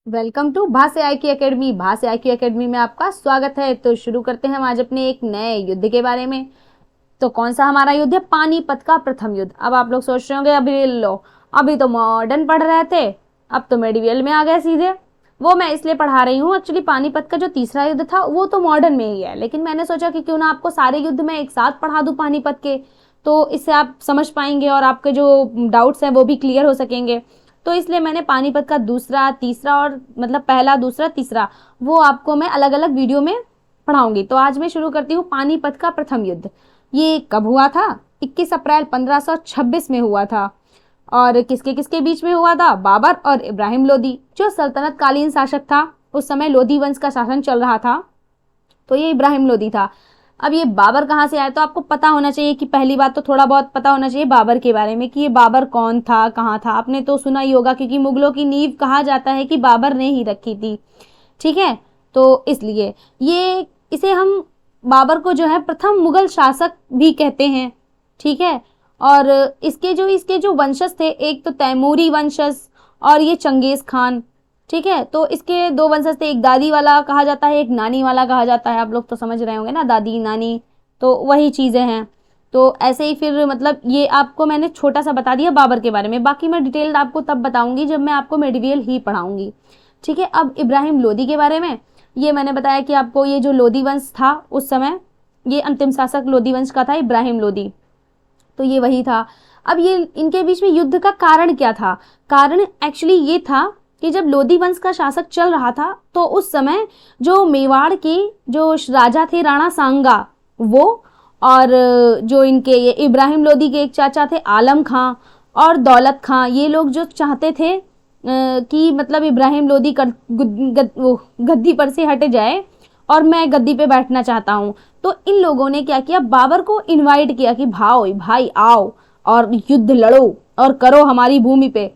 Welcome to भासे IQ academy. भासे IQ academy में आपका स्वागत है। तो शुरू करते हैं हम आज अपने एक नए युद्ध के बारे में। तो कौन सा हमारा युद्ध है? पानीपत का प्रथम युद्ध। अब आप लोग सोच रहे होंगे अभी लो, अभी तो मॉडर्न पढ़ रहे थे, अब तो मेडिवल में आ गए सीधे। वो मैं इसलिए पढ़ा रही हूँ, एक्चुअली पानीपत का जो तीसरा युद्ध था वो तो मॉडर्न में ही है, लेकिन मैंने सोचा कि क्यों ना आपको सारे युद्ध में एक साथ पढ़ा दूं पानीपत के, तो इससे आप समझ पाएंगे और आपके जो डाउट्स हैं वो भी क्लियर हो सकेंगे। तो इसलिए मैंने पानीपत का दूसरा तीसरा और मतलब पहला दूसरा तीसरा वो आपको मैं अलग अलग वीडियो में पढ़ाऊंगी। तो आज मैं शुरू करती हूँ पानीपत का प्रथम युद्ध। ये कब हुआ था? 21 अप्रैल 1526 में हुआ था। और किसके किसके बीच में हुआ था? बाबर और इब्राहिम लोदी, जो सल्तनत कालीन शासक था। उस समय लोदी वंश का शासन चल रहा था, तो ये इब्राहिम लोदी था। अब ये बाबर कहाँ से आया? तो आपको पता होना चाहिए कि पहली बात तो थोड़ा बहुत पता होना चाहिए बाबर के बारे में कि ये बाबर कौन था, कहाँ था। आपने तो सुना ही होगा, क्योंकि मुगलों की नींव कहा जाता है कि बाबर ने ही रखी थी। ठीक है, तो इसलिए ये इसे हम बाबर को जो है प्रथम मुगल शासक भी कहते हैं। ठीक है, और इसके जो वंशज थे, एक तो तैमूरी वंशज और ये चंगेज खान। ठीक है, तो इसके दो वंशज थे, एक दादी वाला कहा जाता है, एक नानी वाला कहा जाता है। आप लोग तो समझ रहे होंगे ना, दादी नानी तो वही चीज़ें हैं। तो ऐसे ही फिर मतलब ये आपको मैंने छोटा सा बता दिया बाबर के बारे में, बाकी मैं डिटेल्ड आपको तब बताऊंगी जब मैं आपको मेडिवियल ही पढ़ाऊंगी। ठीक है, अब इब्राहिम लोदी के बारे में ये मैंने बताया कि आपको ये जो लोदी वंश था उस समय, ये अंतिम शासक लोदी वंश का था इब्राहिम लोदी, तो ये वही था। अब ये इनके बीच में युद्ध का कारण क्या था? कारण एक्चुअली ये था कि जब लोदी वंश का शासक चल रहा था तो उस समय जो मेवाड़ के जो राजा थे राणा सांगा, वो और जो इनके ये इब्राहिम लोदी के एक चाचा थे आलम खां और दौलत खां, ये लोग जो चाहते थे कि मतलब इब्राहिम लोदी गद्दी पर से हट जाए और मैं गद्दी पे बैठना चाहता हूँ। तो इन लोगों ने क्या किया, बाबर को इनवाइट किया कि भाई भाई आओ और युद्ध लड़ो और करो हमारी भूमि पे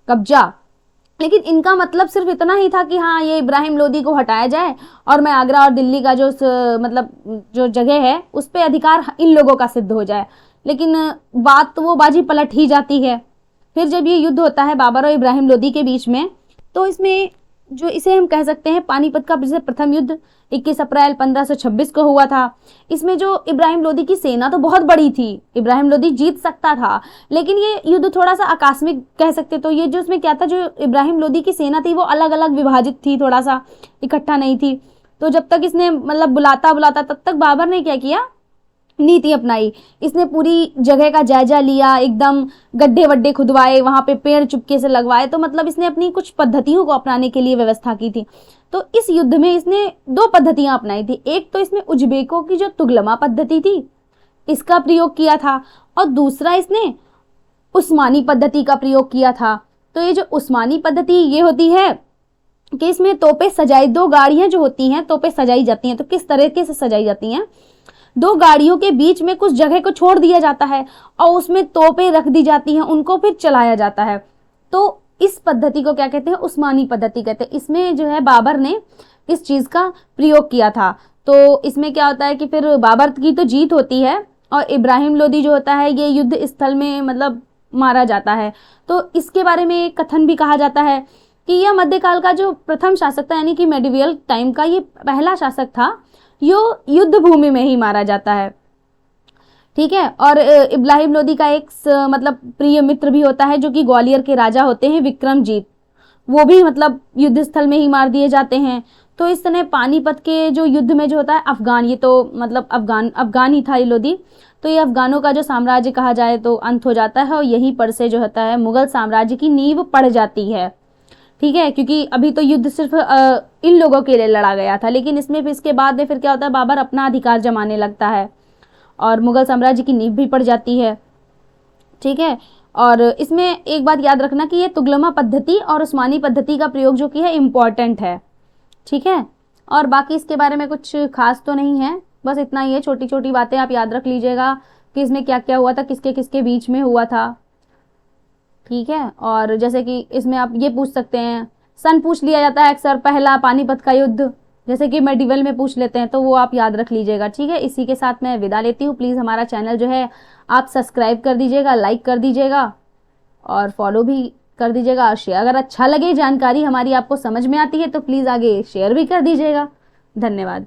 कब्जा। लेकिन इनका मतलब सिर्फ इतना ही था कि हाँ ये इब्राहिम लोदी को हटाया जाए और मैं आगरा और दिल्ली का जो मतलब जो जगह है उस पर अधिकार इन लोगों का सिद्ध हो जाए। लेकिन बात तो वो बाजी पलट ही जाती है। फिर जब ये युद्ध होता है बाबर और इब्राहिम लोदी के बीच में, तो इसमें जो इसे हम कह सकते हैं पानीपत का प्रथम युद्ध 21 अप्रैल 1526 को हुआ था। इसमें जो इब्राहिम लोदी की सेना तो बहुत बड़ी थी, इब्राहिम लोदी जीत सकता था, लेकिन ये युद्ध थोड़ा सा आकस्मिक कह सकते। तो ये जो इसमें क्या था, जो इब्राहिम लोदी की सेना थी वो अलग अलग विभाजित थी, थोड़ा सा इकट्ठा नहीं थी। तो जब तक इसने मतलब बुलाता बुलाता तब तक बाबर ने क्या किया, नीति अपनाई। इसने पूरी जगह का जायजा लिया, एकदम गड्ढे वड्ढे खुदवाए, वहां पे पेड़ चुपके से लगवाए। तो मतलब इसने अपनी कुछ पद्धतियों को अपनाने के लिए व्यवस्था की थी। तो इस युद्ध में इसने दो पद्धतियां अपनाई थी। एक तो इसमें उज्बेकों की जो तुगलमा पद्धति थी इसका प्रयोग किया था, और दूसरा इसने उस्मानी पद्धति का प्रयोग किया था। तो ये जो उस्मानी पद्धति ये होती है कि इसमें तोपें सजाई, दो गाड़ियां जो होती हैं तोपें सजाई जाती हैं। तो किस तरीके से सजाई जाती हैं, दो गाड़ियों के बीच में कुछ जगह को छोड़ दिया जाता है और उसमें तोपें रख दी जाती हैं, उनको फिर चलाया जाता है। तो इस पद्धति को क्या कहते हैं, उस्मानी पद्धति कहते हैं। इसमें जो है बाबर ने इस चीज का प्रयोग किया था। तो इसमें क्या होता है कि फिर बाबर की तो जीत होती है और इब्राहिम लोदी जो होता है ये युद्ध स्थल में मतलब मारा जाता है। तो इसके बारे में एक कथन भी कहा जाता है कि यह मध्यकाल का जो प्रथम शासक था, यानी कि मेडिवियल टाइम का ये पहला शासक था, यो युद्ध भूमि में ही मारा जाता है। ठीक है, और इब्राहिम लोदी का एक मतलब प्रिय मित्र भी होता है जो कि ग्वालियर के राजा होते हैं विक्रमजीत, वो भी मतलब युद्ध स्थल में ही मार दिए जाते हैं। तो इस तरह पानीपत के जो युद्ध में जो होता है अफगान, ये तो मतलब अफगान ही था ये लोदी, तो ये अफगानों का जो साम्राज्य कहा जाए तो अंत हो जाता है और यहीं पर से जो होता है मुगल साम्राज्य की नींव पड़ जाती है। ठीक है, क्योंकि अभी तो युद्ध सिर्फ इन लोगों के लिए लड़ा गया था, लेकिन इसमें फिर इसके बाद में फिर क्या होता है, बाबर अपना अधिकार जमाने लगता है और मुगल साम्राज्य की नींव भी पड़ जाती है। ठीक है, और इसमें एक बात याद रखना कि ये तुगलमा पद्धति और उस्मानी पद्धति का प्रयोग जो कि है इम्पॉर्टेंट है। ठीक है, और बाकी इसके बारे में कुछ खास तो नहीं है, बस इतना ही है, छोटी छोटी बातें आप याद रख लीजिएगा कि इसमें क्या क्या हुआ था, किसके किसके बीच में हुआ था। ठीक है, और जैसे कि इसमें आप ये पूछ सकते हैं, सन पूछ लिया जाता है अक्सर, पहला पानीपत का युद्ध जैसे कि मेडिवल में पूछ लेते हैं, तो वो आप याद रख लीजिएगा। ठीक है, इसी के साथ मैं विदा लेती हूँ। प्लीज़ हमारा चैनल जो है आप सब्सक्राइब कर दीजिएगा, लाइक कर दीजिएगा और फॉलो भी कर दीजिएगा और शेयर। अगर अच्छा लगे जानकारी हमारी आपको समझ में आती है तो प्लीज़ आगे शेयर भी कर दीजिएगा। धन्यवाद।